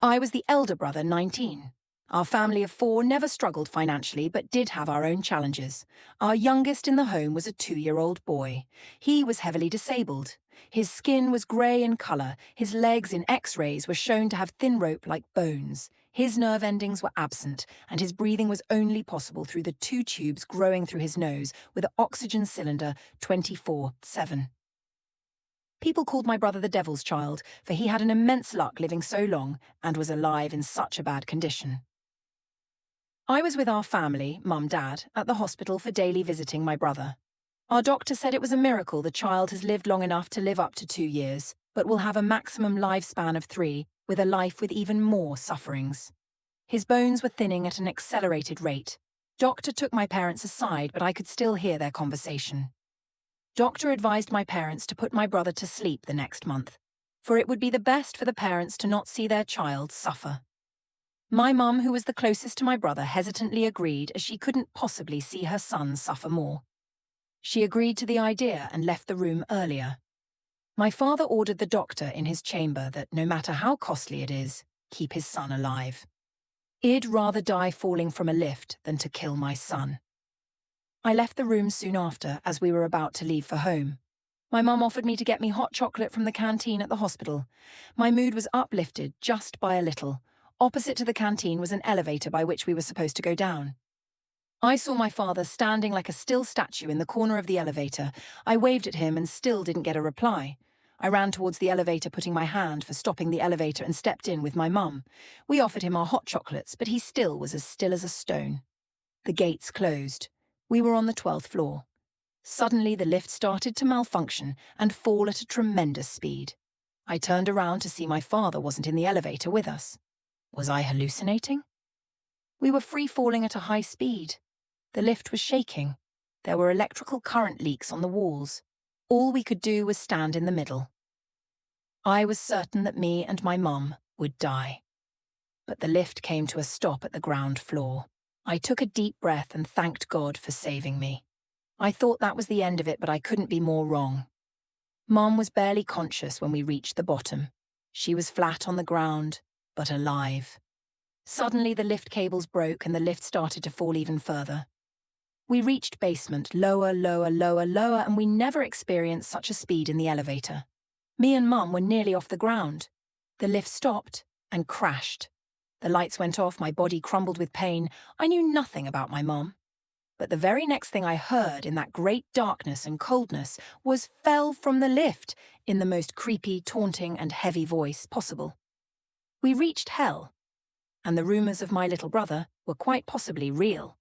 I was the elder brother, 19. Our family of four never struggled financially, but did have our own challenges. Our youngest in the home was a 2-year-old boy. He was heavily disabled. His skin was grey in colour, his legs in X-rays were shown to have thin rope like bones. His nerve endings were absent, and his breathing was only possible through the 2 tubes growing through his nose with an oxygen cylinder 24/7. People called my brother the Devil's Child, for he had an immense luck living so long and was alive in such a bad condition. I was with our family, Mum, Dad, at the hospital for daily visiting my brother. Our doctor said it was a miracle the child has lived long enough to live up to 2 years, but will have a maximum lifespan of 3, with a life with even more sufferings. His bones were thinning at an accelerated rate. Doctor took my parents aside, but I could still hear their conversation. Doctor advised my parents to put my brother to sleep the next month, for it would be the best for the parents to not see their child suffer. My mum, who was the closest to my brother, hesitantly agreed as she couldn't possibly see her son suffer more. She agreed to the idea and left the room earlier. My father ordered the doctor in his chamber that no matter how costly it is, keep his son alive. He'd rather die falling from a lift than to kill my son. I left the room soon after, as we were about to leave for home. My mum offered me to get me hot chocolate from the canteen at the hospital. My mood was uplifted just by a little. Opposite to the canteen was an elevator by which we were supposed to go down. I saw my father standing like a still statue in the corner of the elevator. I waved at him and still didn't get a reply. I ran towards the elevator, putting my hand for stopping the elevator, and stepped in with my mum. We offered him our hot chocolates, but he still was as still as a stone. The gates closed. We were on the 12th floor. Suddenly, the lift started to malfunction and fall at a tremendous speed. I turned around to see my father wasn't in the elevator with us. Was I hallucinating? We were free-falling at a high speed. The lift was shaking. There were electrical current leaks on the walls. All we could do was stand in the middle. I was certain that me and my mum would die. But the lift came to a stop at the ground floor. I took a deep breath and thanked God for saving me. I thought that was the end of it, but I couldn't be more wrong. Mum was barely conscious when we reached the bottom. She was flat on the ground, but alive. Suddenly the lift cables broke and the lift started to fall even further. We reached basement, lower, lower, lower, lower, and we never experienced such a speed in the elevator. Me and Mum were nearly off the ground. The lift stopped and crashed. The lights went off, my body crumbled with pain. I knew nothing about my mum. But the very next thing I heard in that great darkness and coldness was "fell from the lift" in the most creepy, taunting and heavy voice possible. We reached hell, and the rumours of my little brother were quite possibly real.